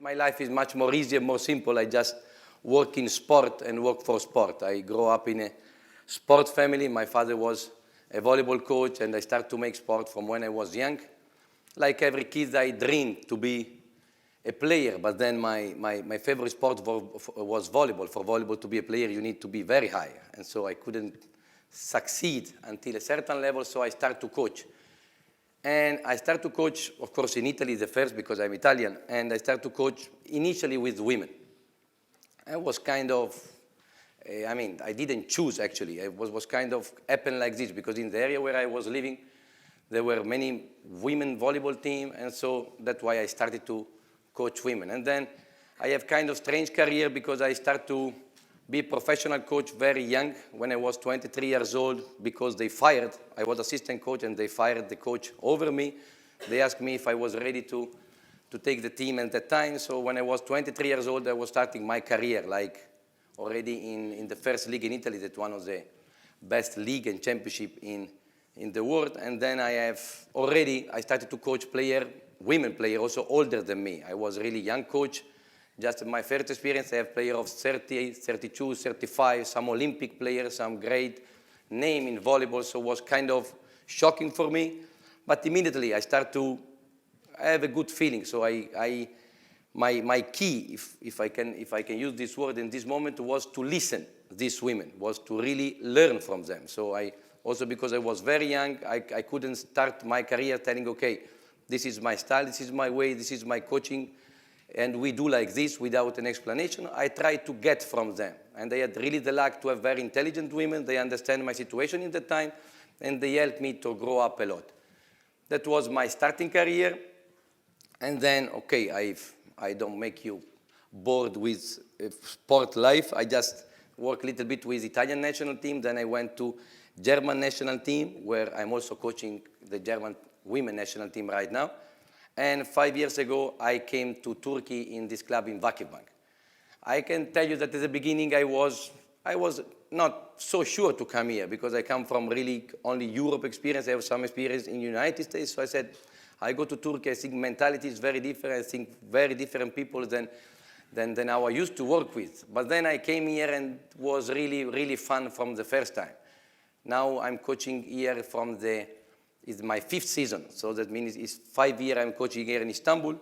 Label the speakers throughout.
Speaker 1: My life is much more easier, more simple. I just work in sport and work for sport. I grew up in a sport family. My father was a volleyball coach, and I started to make sport from when I was young. Like every kid, I dreamed to be a player, but then my favorite sport was volleyball. For volleyball to be a player, you need to be very high. And so I couldn't succeed until a certain level, so I started to coach. And I started to coach, of course, in Italy the first because I'm Italian, and I started to coach initially with women. I was kind of, I didn't choose actually. It was kind of happened like this because in the area where I was living, there were many women volleyball team, and so that's why I started to coach women. And then I have kind of strange career because I started to be a professional coach very young when I was 23 years old because they fired. I was assistant coach and they fired the coach over me. They asked me if I was ready to take the team at that time. So when I was 23 years old, I was starting my career, like already in the first league in Italy, that's one of the best league and championship in the world. And then I started to coach women player, also older than me. I was really young coach. Just my first experience, I have players of 30, 32, 35, some Olympic players, some great name in volleyball, so it was kind of shocking for me. But immediately I start to have a good feeling. So my key, if I can use this word in this moment, was to listen to these women, was to really learn from them. So also because I was very young, I couldn't start my career telling, okay, this is my style, this is my way, this is my coaching, and we do like this without an explanation. I tried to get from them. And they had really the luck to have very intelligent women. They understand my situation in the time, and they helped me to grow up a lot. That was my starting career. And then, okay, I don't make you bored with sport life. I just work a little bit with Italian national team. Then I went to German national team, where I'm also coaching the German women national team right now. And 5 years ago, I came to Turkey in this club in Vakıfbank. I can tell you that at the beginning, I was not so sure to come here because I come from really only Europe experience. I have some experience in the United States. So I said, I go to Turkey. I think mentality is very different. I think very different people than how I used to work with. But then I came here and it was really, really fun from the first time. Now I'm coaching here it's my 5th season, so that means it's 5 years I'm coaching here in Istanbul,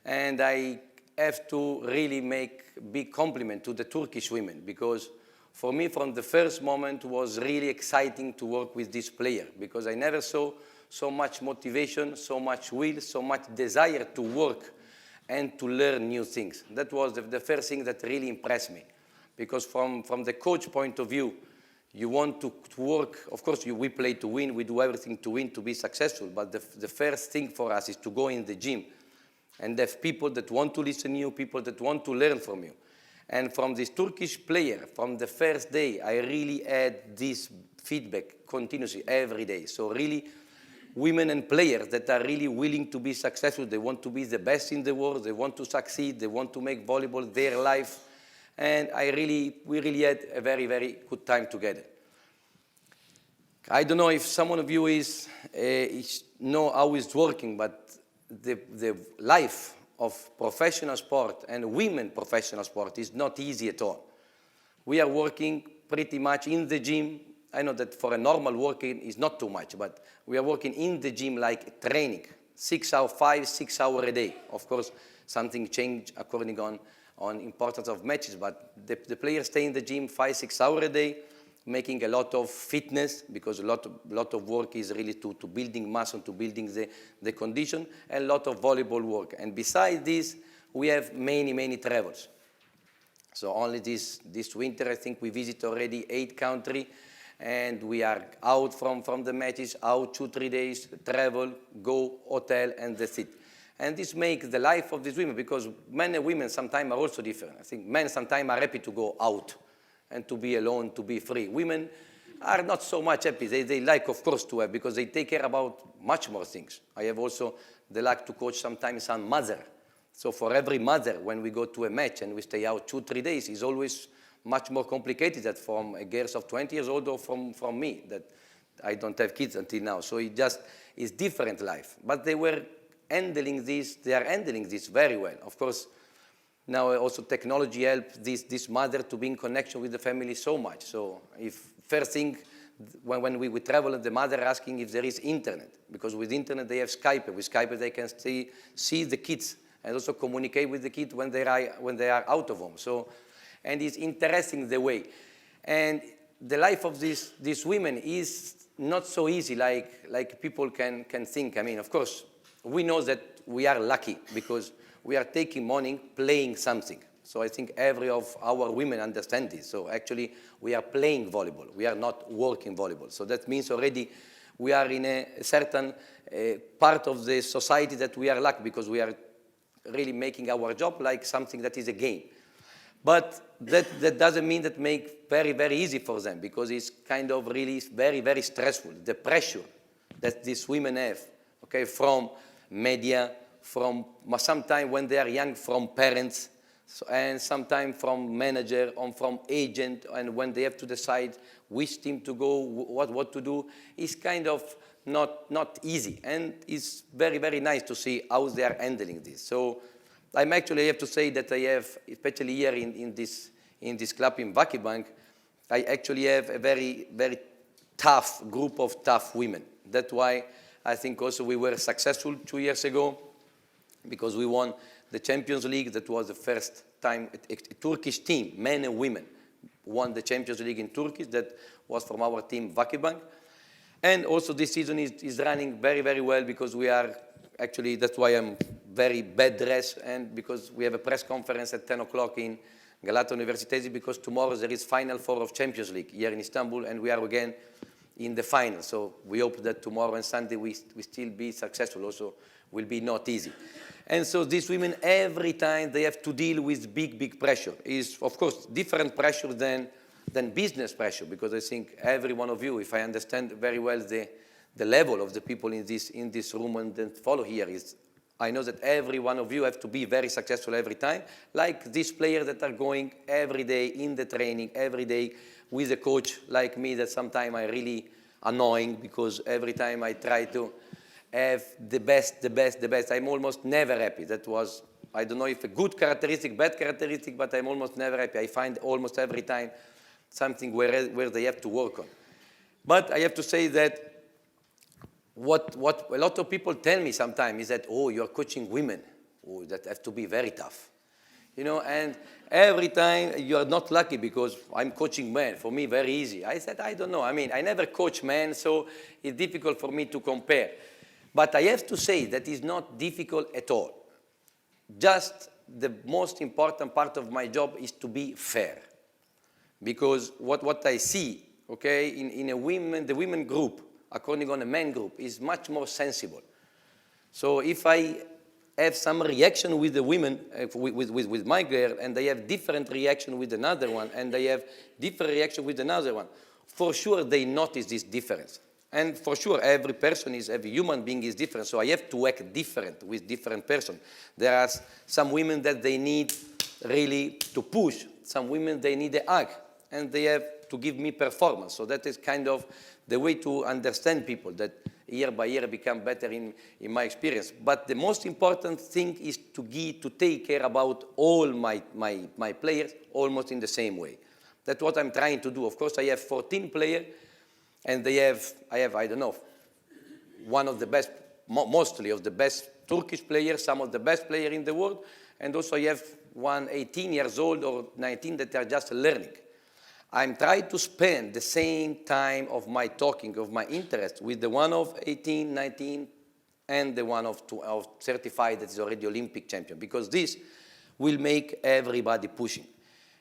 Speaker 1: and I have to really make a big compliment to the Turkish women because for me from the first moment was really exciting to work with this player because I never saw so much motivation, so much will, so much desire to work and to learn new things. That was the first thing that really impressed me because from the coach point of view, you want to work, of course, we play to win, we do everything to win, to be successful, but the first thing for us is to go in the gym and have people that want to listen to you, people that want to learn from you. And from this Turkish player, from the first day, I really had this feedback continuously every day. So really, women and players that are really willing to be successful, they want to be the best in the world, they want to succeed, they want to make volleyball their life. And we really had a very, very good time together. I don't know if someone of you know how it's working, but the life of professional sport and women professional sport is not easy at all. We are working pretty much in the gym. I know that for a normal working is not too much, but we are working in the gym like training, 6 hours, 6 hours a day. Of course, something changed according on importance of matches, but the players stay in the gym 5-6 hours a day, making a lot of fitness because a lot of work is really to building muscle, to building the condition, and a lot of volleyball work. And besides this, we have many travels. So only this winter, I think we visit already 8 countries, and we are out from the matches, out 2-3 days, travel, go, hotel, and that's it. And this makes the life of these women, because men and women sometimes are also different. I think men sometimes are happy to go out and to be alone, to be free. Women are not so much happy. They like, of course, to have, because they take care about much more things. I have also the luck to coach sometimes some mother. So for every mother, when we go to a match and we stay out 2-3 days, it's always much more complicated than from a girl of 20 years old or from me, that I don't have kids until now. So it just is different life. But they are handling this very well. Of course, now also technology helps this mother to be in connection with the family so much. So if first thing, when we travel, the mother asking if there is internet, because with internet they have Skype. With Skype they can see the kids and also communicate with the kids when they are out of home. So, and it's interesting the way. And the life of these women is not so easy like people can think. I mean, of course, we know that we are lucky because we are taking morning playing something. So I think every of our women understand this. So actually, we are playing volleyball. We are not working volleyball. So that means already we are in a certain part of the society that we are lucky because we are really making our job like something that is a game. But that doesn't mean that make very, very easy for them because it's kind of really very, very stressful. The pressure that these women have, okay, from media, from sometimes when they are young, from parents, and sometimes from manager or from agent, and when they have to decide which team to go, what to do, it's kind of not easy. And it's very, very nice to see how they are handling this. So I have to say that I have, especially here in this club in Vakıfbank, I actually have a very, very tough group of tough women. That's why I think also we were successful 2 years ago because we won the Champions League. That was the first time a Turkish team, men and women, won the Champions League in Turkey. That was from our team, Vakıfbank. And also this season is running very, very well because we are actually, that's why I'm very bad dressed, and because we have a press conference at 10 o'clock in Galata Universitesi because tomorrow there is Final Four of Champions League here in Istanbul, and we are again in the final. So we hope that tomorrow and Sunday we still be successful. Also will be not easy. And so these women, every time they have to deal with big, big pressure. Is of course different pressure than business pressure, because I think every one of you, if I understand very well the level of the people in this room and then follow here, is I know that every one of you have to be very successful every time, like these players that are going every day in the training, every day with a coach like me that sometimes I really annoying because every time I try to have the best. I'm almost never happy. That was, I don't know if a good characteristic, bad characteristic, but I'm almost never happy. I find almost every time something where they have to work on. But I have to say that what a lot of people tell me sometimes is that, oh, you're coaching women. Oh, that have to be very tough. You know, and every time you are not lucky because I'm coaching men. For me, very easy. I said, I don't know. I mean, I never coach men, so it's difficult for me to compare. But I have to say that it's not difficult at all. Just the most important part of my job is to be fair. Because what I see, okay, in the women group, according on a men group, is much more sensible. So if I have some reaction with the women, with my girl, and they have different reaction with another one, and they have different reaction with another one, for sure they notice this difference. And for sure, every human being is different, so I have to act different with different person. There are some women that they need really to push. Some women, they need a hug, and they have to give me performance. So that is kind of the way to understand people, that year by year become better in my experience. But the most important thing is to take care about all my players almost in the same way. That's what I'm trying to do. Of course, I have 14 players, and I have, I don't know, one of the best, mostly of the best Turkish players, some of the best players in the world, and also I have one 18 years old or 19 that are just learning. I'm trying to spend the same time of my talking, of my interest, with the one of 18, 19, and the one of 35 that is already Olympic champion, because this will make everybody pushing.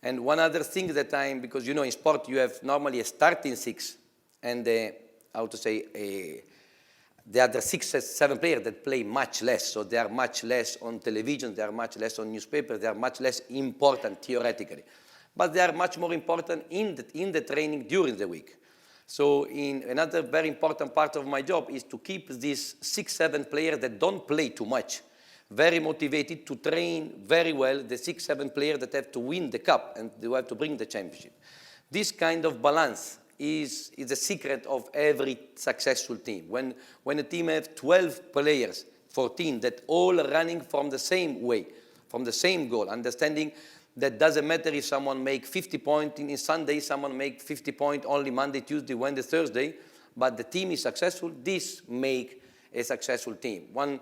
Speaker 1: And one other thing that because you know in sport you have normally a starting six, and the other 6 or 7 players that play much less. So they are much less on television, they are much less on newspapers, they are much less important theoretically. But they are much more important in the training during the week. So another very important part of my job is to keep these 6, 7 players that don't play too much, very motivated to train very well, the 6, 7 players that have to win the cup and they have to bring the championship. This kind of balance is the secret of every successful team. When a team has 12 players, 14, that all running from the same way, from the same goal, understanding that doesn't matter if someone make 50 points in Sunday, someone make 50 points only Monday, Tuesday, Wednesday, Thursday, but the team is successful. This make a successful team. One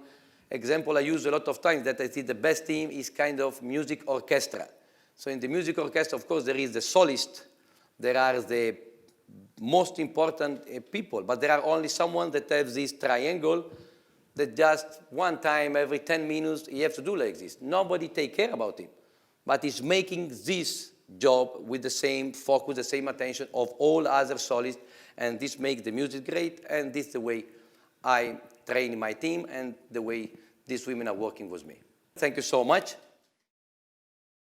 Speaker 1: example I use a lot of times that I think the best team is kind of music orchestra. So in the music orchestra, of course, there is the solist, there are the most important people, but there are only someone that has this triangle that just one time every 10 minutes he has to do like this. Nobody take care about him, but he's making this job with the same focus, the same attention of all other solists, and this makes the music great, and this is the way I train my team and the way these women are working with me. Thank you so much.